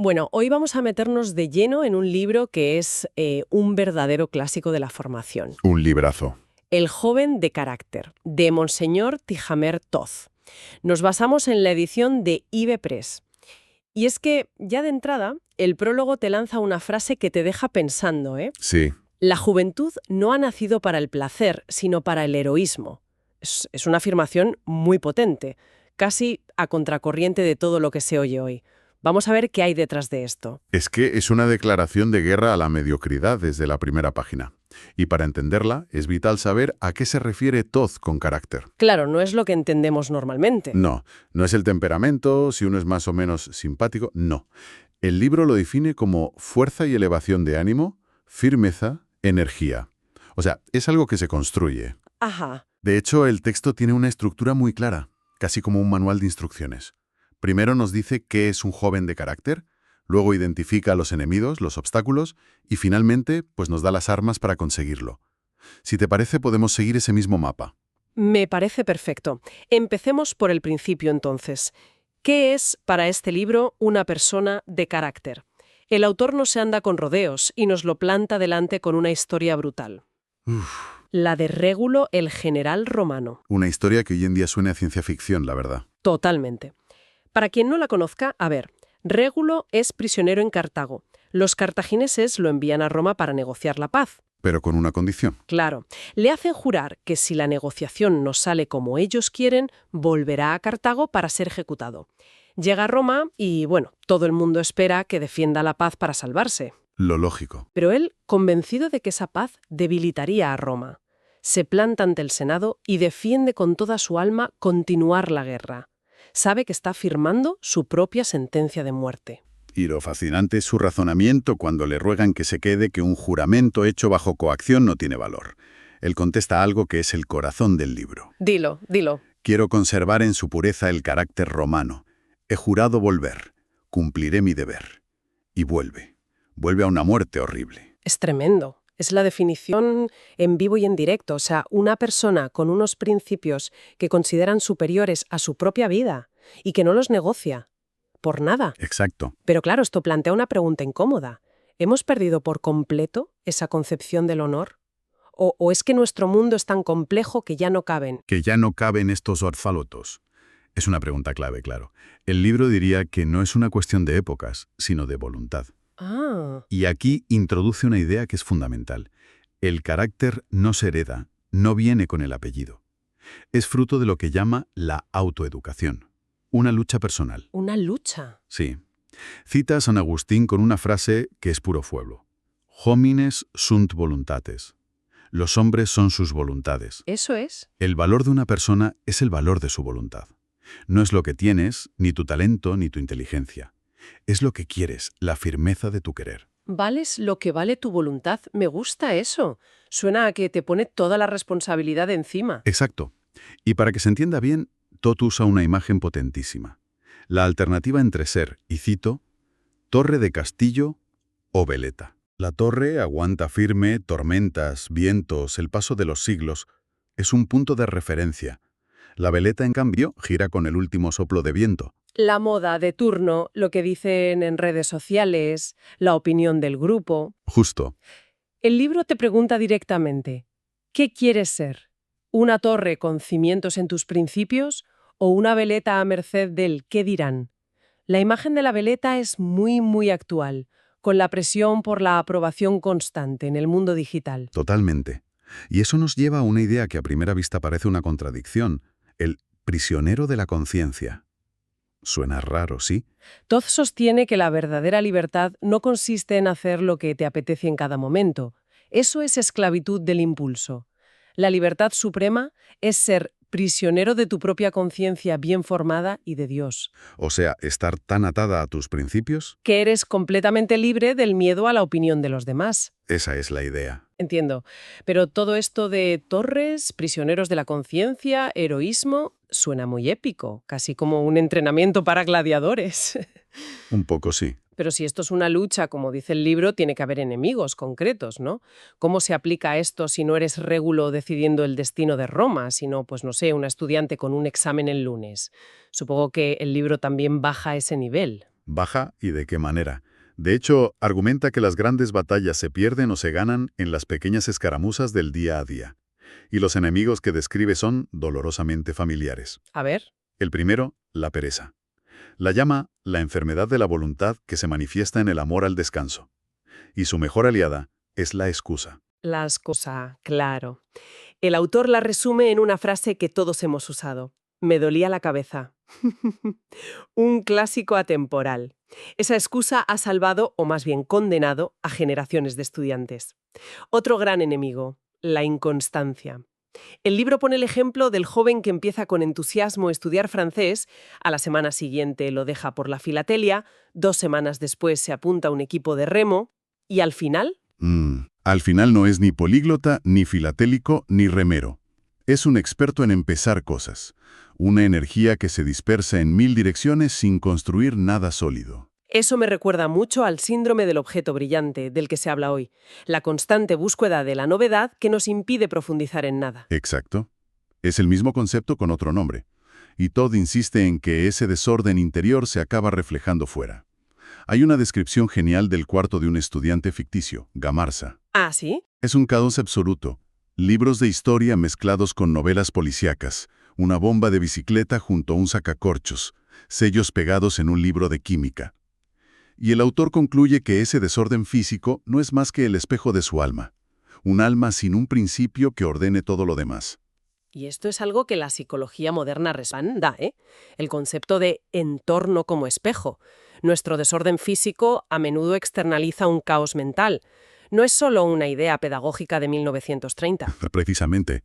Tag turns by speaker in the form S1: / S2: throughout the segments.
S1: Bueno, hoy vamos a meternos de lleno en un libro que es un verdadero clásico de la formación.
S2: Un librazo.
S1: El joven de carácter, de Monseñor Tihamer Toz. Nos basamos en la edición de IB Press. Y es que, ya de entrada, el prólogo te lanza una frase que te deja pensando, ¿eh?
S2: Sí,
S1: La juventud no ha nacido para el placer, sino para el heroísmo. Es una afirmación muy potente, casi a contracorriente de todo lo que se oye hoy. Vamos a ver qué hay detrás de esto.
S2: es que es una declaración de guerra a la mediocridad desde la primera página. Y para entenderla, es vital saber a qué se refiere Toz con carácter.
S1: Claro, no es lo que entendemos normalmente.
S2: No, no es el temperamento, si uno es más o menos simpático, no. El libro lo define como fuerza y elevación de ánimo, firmeza, energía. O sea, es algo que se construye.
S1: Ajá.
S2: De hecho, el texto tiene una estructura muy clara, casi como un manual de instrucciones. Primero nos dice qué es un joven de carácter, luego identifica los enemigos, los obstáculos, y finalmente, pues nos da las armas para conseguirlo. Si te parece, podemos seguir ese mismo mapa.
S1: Me parece perfecto. Empecemos por el principio entonces. ¿Qué es para este libro una persona de carácter? El autor no se anda con rodeos y nos lo planta delante con una historia brutal. La de Régulo, el general romano.
S2: Una historia que hoy en día suena a ciencia ficción, la verdad.
S1: Totalmente. Para quien no la conozca, a ver, Régulo es prisionero en Cartago. Los cartagineses lo envían a Roma para negociar la paz.
S2: Pero con una condición.
S1: Claro, le hacen jurar que si la negociación no sale como ellos quieren, volverá a Cartago para ser ejecutado. Llega a Roma y, bueno, todo el mundo espera que defienda la paz para salvarse.
S2: Lo lógico.
S1: Pero él, convencido de que esa paz debilitaría a Roma, se planta ante el Senado y defiende con toda su alma continuar la guerra. Sabe que está firmando su propia sentencia de muerte.
S2: Y lo fascinante es su razonamiento cuando le ruegan que se quede, que un juramento hecho bajo coacción no tiene valor. Él contesta algo que es el corazón del libro.
S1: Dilo, dilo.
S2: Quiero conservar en su pureza el carácter romano. He jurado volver. Cumpliré mi deber. Y vuelve. Vuelve a una muerte horrible.
S1: Es tremendo. Es la definición en vivo y en directo. O sea, una persona con unos principios que consideran superiores a su propia vida y que no los negocia. Por nada.
S2: Exacto.
S1: Pero claro, esto plantea una pregunta incómoda. ¿Hemos perdido por completo esa concepción del honor? ¿O es que nuestro mundo es tan complejo que ya no caben?
S2: Que ya no caben estos orfalotos. Es una pregunta clave, claro. El libro diría que no es una cuestión de épocas, sino de voluntad.
S1: Ah,
S2: Y aquí introduce una idea que es fundamental. El carácter no se hereda, no viene con el apellido. Es fruto de lo que llama la autoeducación. Una lucha personal.
S1: una lucha.
S2: Sí. Cita a San Agustín con una frase que es puro fuego. Homines sunt voluntates. Los hombres son sus voluntades.
S1: ¿Eso es?
S2: El valor de una persona es el valor de su voluntad. No es lo que tienes, ni tu talento, ni tu inteligencia. Es lo que quieres, la firmeza de tu querer.
S1: Vales lo que vale tu voluntad. Me gusta eso. Suena a que te pone toda la responsabilidad encima.
S2: Exacto. Y para que se entienda bien, Toth usa una imagen potentísima. La alternativa entre ser, y cito, torre de castillo o veleta. La torre aguanta firme tormentas, vientos, el paso de los siglos. Es un punto de referencia. La veleta, en cambio, gira con el último soplo de viento.
S1: La moda de turno, lo que dicen en redes sociales, la opinión del grupo.
S2: Justo.
S1: El libro te pregunta directamente, ¿qué quieres ser? ¿Una torre con cimientos en tus principios o una veleta a merced del qué dirán? La imagen de la veleta es muy actual, con la presión por la aprobación constante en el mundo digital.
S2: Totalmente. Y eso nos lleva a una idea que a primera vista parece una contradicción. El prisionero de la conciencia. Suena raro, ¿sí?
S1: Toz sostiene que la verdadera libertad no consiste en hacer lo que te apetece en cada momento. Eso es esclavitud del impulso. La libertad suprema es ser prisionero de tu propia conciencia bien formada y de Dios.
S2: O sea, estar tan atada a tus principios.
S1: Que eres completamente libre del miedo a la opinión de los demás.
S2: Esa es la idea.
S1: Entiendo. Pero todo esto de torres, prisioneros de la conciencia, heroísmo, suena muy épico, casi como un entrenamiento para gladiadores.
S2: Un poco sí.
S1: Pero si esto es una lucha, como dice el libro, tiene que haber enemigos concretos, ¿no? ¿Cómo se aplica esto si no eres Régulo decidiendo el destino de Roma, sino, pues no sé, una estudiante con un examen el lunes? Supongo que el libro también baja ese nivel.
S2: Baja y de qué manera. De hecho, argumenta que las grandes batallas se pierden o se ganan en las pequeñas escaramuzas del día a día. Y los enemigos que describe son dolorosamente familiares.
S1: A ver.
S2: El primero, la pereza. La llama la enfermedad de la voluntad que se manifiesta en el amor al descanso. Y su mejor aliada es la excusa.
S1: La excusa, claro. El autor la resume en una frase que todos hemos usado. Me dolía la cabeza. Un clásico atemporal. Esa excusa ha salvado, o más bien condenado, a generaciones de estudiantes. Otro gran enemigo, la inconstancia. El libro pone el ejemplo del joven que empieza con entusiasmo a estudiar francés, a la semana siguiente lo deja por la filatelia, 2 semanas después se apunta a un equipo de remo, y al final...
S2: Al final no es ni políglota, ni filatélico, ni remero. Es un experto en empezar cosas. Una energía que se dispersa en 1000 direcciones sin construir nada sólido.
S1: Eso me recuerda mucho al síndrome del objeto brillante, del que se habla hoy. La constante búsqueda de la novedad que nos impide profundizar en nada.
S2: Exacto. Es el mismo concepto con otro nombre. Y Todd insiste en que ese desorden interior se acaba reflejando fuera. Hay una descripción genial del cuarto de un estudiante ficticio, Gamarza.
S1: ¿Ah, sí?
S2: Es un caos absoluto. Libros de historia mezclados con novelas policíacas, una bomba de bicicleta junto a un sacacorchos, sellos pegados en un libro de química. Y el autor concluye que ese desorden físico no es más que el espejo de su alma. Un alma sin un principio que ordene todo lo demás.
S1: Y esto es algo que la psicología moderna respalda, ¿eh? El concepto de entorno como espejo. Nuestro desorden físico a menudo externaliza un caos mental. No es solo una idea pedagógica de 1930.
S2: Precisamente.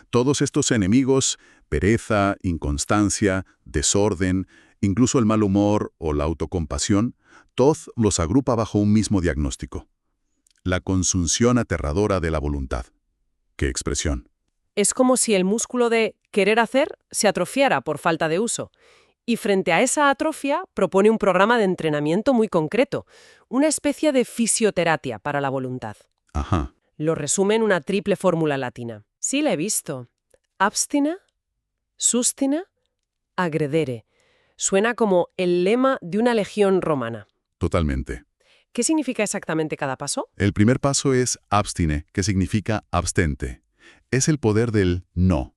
S2: Todos estos enemigos, pereza, inconstancia, desorden, incluso el mal humor o la autocompasión, Todd los agrupa bajo un mismo diagnóstico. La consunción aterradora de la voluntad. ¡Qué expresión!
S1: Es como si el músculo de querer hacer se atrofiara por falta de uso. Y frente a esa atrofia propone un programa de entrenamiento muy concreto, una especie de fisioterapia para la voluntad.
S2: Ajá.
S1: Lo resume en una triple fórmula latina. Sí, la he visto. Abstina, sustina, agredere. Suena como el lema de una legión romana.
S2: Totalmente.
S1: ¿Qué significa exactamente cada paso?
S2: El primer paso es abstine, que significa abstente. Es el poder del no.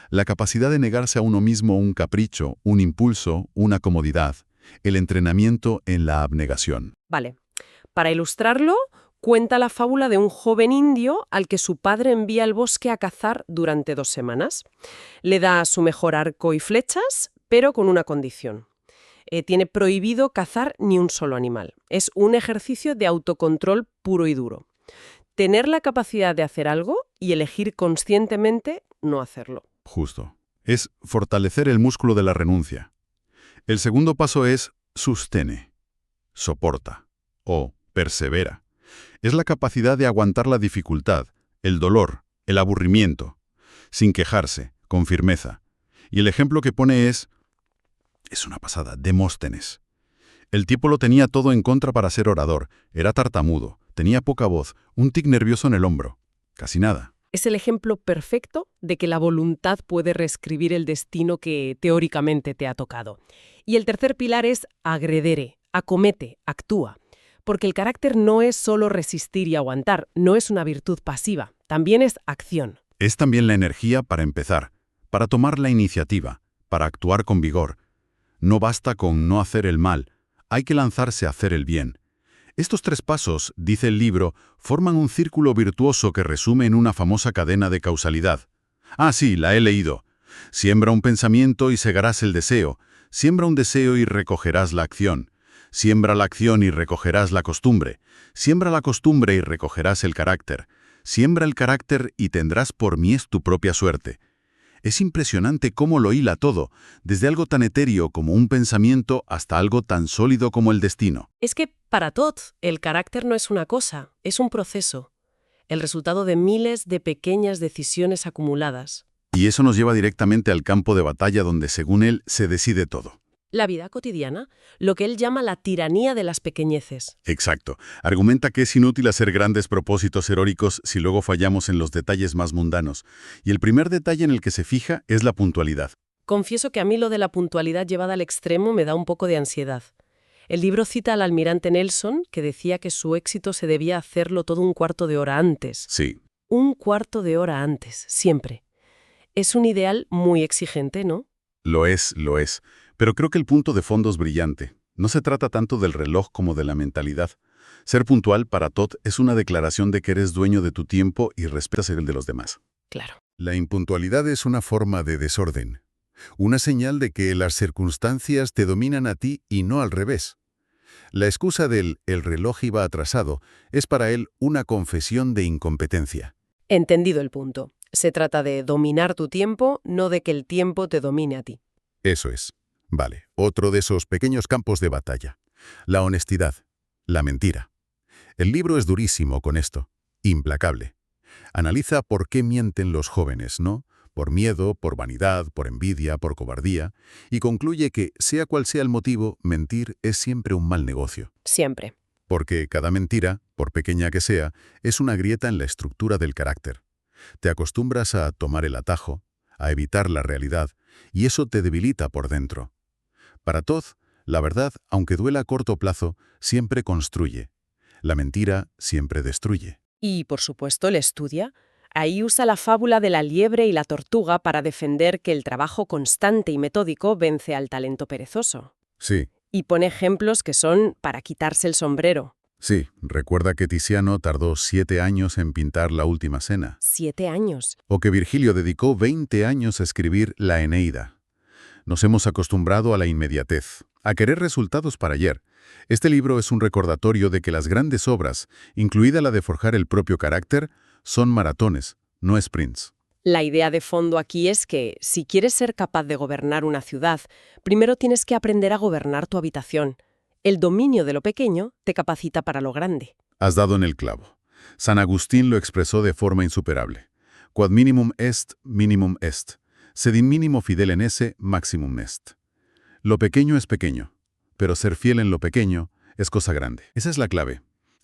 S2: La capacidad de negarse a uno mismo un capricho, un impulso, una comodidad. El entrenamiento en la abnegación.
S1: Vale. Para ilustrarlo, cuenta la fábula de un joven indio al que su padre envía al bosque a cazar durante 2 semanas. Le da su mejor arco y flechas, pero con una condición. Tiene prohibido cazar ni un solo animal. Es un ejercicio de autocontrol puro y duro. Tener la capacidad de hacer algo y elegir conscientemente no hacerlo.
S2: Justo. Es fortalecer el músculo de la renuncia. El segundo paso es sustene, soporta o persevera. Es la capacidad de aguantar la dificultad, el dolor, el aburrimiento, sin quejarse, con firmeza. Y el ejemplo que pone es una pasada, Demóstenes. El tipo lo tenía todo en contra para ser orador, era tartamudo, tenía poca voz, un tic nervioso en el hombro, casi nada.
S1: Es el ejemplo perfecto de que la voluntad puede reescribir el destino que teóricamente te ha tocado. Y el tercer pilar es agredere, acomete, actúa. Porque el carácter no es solo resistir y aguantar, no es una virtud pasiva, también es acción.
S2: Es también la energía para empezar, para tomar la iniciativa, para actuar con vigor. No basta con no hacer el mal, hay que lanzarse a hacer el bien. Estos 3 pasos, dice el libro, forman un círculo virtuoso que resume en una famosa cadena de causalidad. Ah, sí, la he leído. Siembra un pensamiento y segarás el deseo. Siembra un deseo y recogerás la acción. Siembra la acción y recogerás la costumbre. Siembra la costumbre y recogerás el carácter. Siembra el carácter y tendrás por mies tu propia suerte. Es impresionante cómo lo hila todo, desde algo tan etéreo como un pensamiento hasta algo tan sólido como el destino.
S1: Es que para Todd, el carácter no es una cosa, es un proceso. El resultado de miles de pequeñas decisiones acumuladas.
S2: Y eso nos lleva directamente al campo de batalla donde, según él, se decide todo.
S1: La vida cotidiana, lo que él llama la tiranía de las pequeñeces.
S2: Exacto. Argumenta que es inútil hacer grandes propósitos heroicos si luego fallamos en los detalles más mundanos. Y el primer detalle en el que se fija es la puntualidad.
S1: Confieso que a mí lo de la puntualidad llevada al extremo me da un poco de ansiedad. El libro cita al almirante Nelson, que decía que su éxito se debía hacerlo todo un cuarto de hora antes.
S2: Sí,
S1: Un cuarto de hora antes, siempre. Es un ideal muy exigente, ¿no?
S2: lo es. Pero creo que el punto de fondo es brillante. No se trata tanto del reloj como de la mentalidad. Ser puntual para Todd es una declaración de que eres dueño de tu tiempo y respetas el de los demás.
S1: Claro.
S3: La impuntualidad es una forma de desorden, una señal de que las circunstancias te dominan a ti y no al revés. La excusa del «el reloj iba atrasado» es para él una confesión de incompetencia.
S1: Entendido el punto. Se trata de dominar tu tiempo, no de que el tiempo te domine a ti.
S3: Eso es. Vale, otro de esos pequeños campos de batalla. La honestidad, la mentira. El libro es durísimo con esto, implacable. Analiza por qué mienten los jóvenes, ¿no? Por miedo, por vanidad, por envidia, por cobardía, y concluye que, sea cual sea el motivo, mentir es siempre un mal negocio.
S1: Siempre.
S3: Porque cada mentira, por pequeña que sea, es una grieta en la estructura del carácter. Te acostumbras a tomar el atajo, a evitar la realidad, y eso te debilita por dentro. Para Todd, la verdad, aunque duela a corto plazo, siempre construye. La mentira siempre destruye.
S1: Y, por supuesto, él estudia. Ahí usa la fábula de la liebre y la tortuga para defender que el trabajo constante y metódico vence al talento perezoso.
S3: Sí,
S1: Y pone ejemplos que son para quitarse el sombrero.
S3: sí, recuerda que Tiziano tardó 7 años en pintar La Última Cena.
S1: 7 años.
S3: O que Virgilio dedicó 20 años a escribir La Eneida. Nos hemos acostumbrado a la inmediatez, a querer resultados para ayer. Este libro es un recordatorio de que las grandes obras, incluida la de forjar el propio carácter, son maratones, no sprints.
S1: La idea de fondo aquí es que, si quieres ser capaz de gobernar una ciudad, primero tienes que aprender a gobernar tu habitación. El dominio de lo pequeño te capacita para lo grande.
S3: Has dado en el clavo. San Agustín lo expresó de forma insuperable. Quod minimum est, sed in minimo fidel esse maximum est. Lo pequeño es pequeño, pero ser fiel en lo pequeño es cosa grande. Esa es la clave.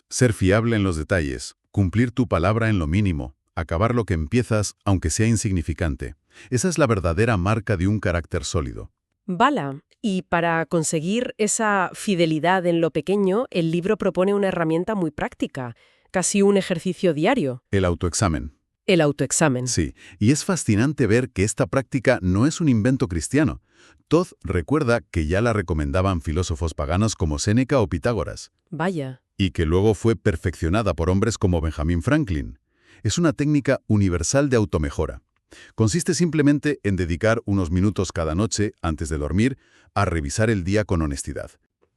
S3: Ser fiable en los detalles, cumplir tu palabra en lo mínimo, acabar lo que empiezas aunque sea insignificante. Esa es la verdadera marca de un carácter sólido.
S1: Bala. Y para conseguir esa fidelidad en lo pequeño, el libro propone una herramienta muy práctica, casi un ejercicio diario.
S3: El autoexamen.
S1: El autoexamen.
S3: Sí, y es fascinante ver que esta práctica no es un invento cristiano. Todd recuerda que ya la recomendaban filósofos paganos como Séneca o Pitágoras,
S1: Vaya.
S3: y que luego fue perfeccionada por hombres como Benjamin Franklin. Es una técnica universal de automejora. Consiste simplemente en dedicar unos minutos cada noche, antes de dormir, a revisar el día con honestidad.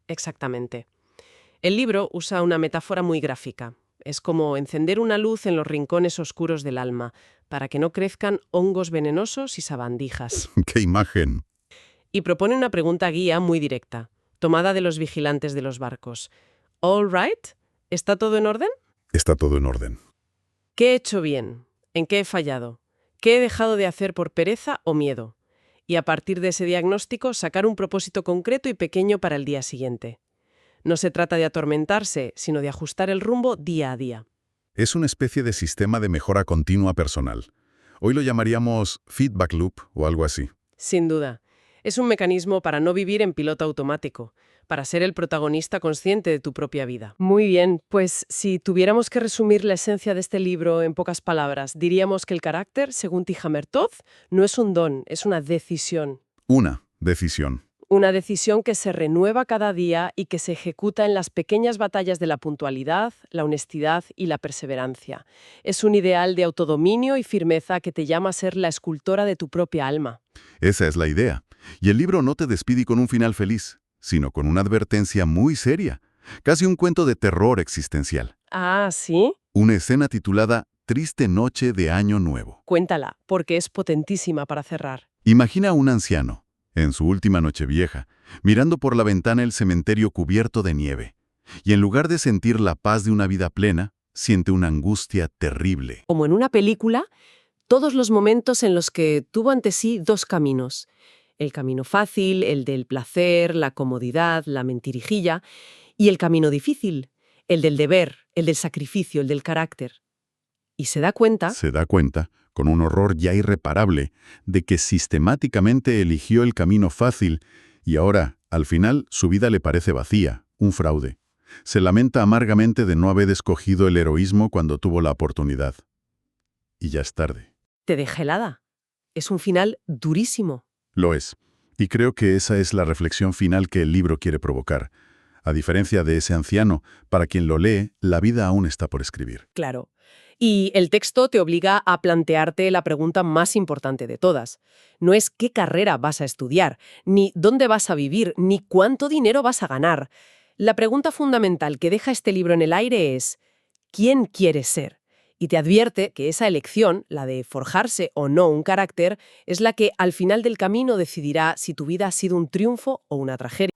S1: Exactamente. El libro usa una metáfora muy gráfica. Es como encender una luz en los rincones oscuros del alma, para que no crezcan hongos venenosos y sabandijas.
S3: ¡Qué imagen!
S1: Y propone una pregunta guía muy directa, tomada de los vigilantes de los barcos. ¿All right? ¿Está todo en orden?
S3: Está todo en orden.
S1: ¿Qué he hecho bien? ¿En qué he fallado? ¿Qué he dejado de hacer por pereza o miedo? Y a partir de ese diagnóstico, sacar un propósito concreto y pequeño para el día siguiente. No se trata de atormentarse, sino de ajustar el rumbo día a día.
S3: Es una especie de sistema de mejora continua personal. Hoy lo llamaríamos feedback loop o algo así.
S1: Sin duda. Es un mecanismo para no vivir en piloto automático, para ser el protagonista consciente de tu propia vida. Muy bien, pues si tuviéramos que resumir la esencia de este libro en pocas palabras, diríamos que el carácter, según T. Hammer Todd, no es un don, es una decisión.
S3: Una decisión.
S1: Una decisión que se renueva cada día y que se ejecuta en las pequeñas batallas de la puntualidad, la honestidad y la perseverancia. Es un ideal de autodominio y firmeza que te llama a ser la escultora de tu propia alma.
S3: Esa es la idea. Y el libro no te despide con un final feliz, sino con una advertencia muy seria, casi un cuento de terror existencial.
S1: Ah, ¿sí?
S3: Una escena titulada Triste noche de Año Nuevo.
S1: Cuéntala, porque es potentísima para cerrar.
S3: Imagina a un anciano, en su última Nochevieja, mirando por la ventana el cementerio cubierto de nieve, y en lugar de sentir la paz de una vida plena, siente una angustia terrible.
S1: Como en una película, todos los momentos en los que tuvo ante sí dos caminos. El camino fácil, el del placer, la comodidad, la mentirijilla, y el camino difícil, el del deber, el del sacrificio, el del carácter. Y se da cuenta,
S3: con un horror ya irreparable, de que sistemáticamente eligió el camino fácil y ahora, Al final, su vida le parece vacía, un fraude. Se lamenta amargamente de no haber escogido el heroísmo cuando tuvo la oportunidad. Y ya es tarde.
S1: Te deja helada. Es un final durísimo.
S3: Lo es. Y creo que esa es la reflexión final que el libro quiere provocar. A diferencia de ese anciano, para quien lo lee, la vida aún está por escribir.
S1: Claro. Y el texto te obliga a plantearte la pregunta más importante de todas. No es qué carrera vas a estudiar, ni dónde vas a vivir, ni cuánto dinero vas a ganar. La pregunta fundamental que deja este libro en el aire es ¿quién quieres ser? Y te advierte que esa elección, la de forjarse o no un carácter, es la que al final del camino decidirá si tu vida ha sido un triunfo o una tragedia.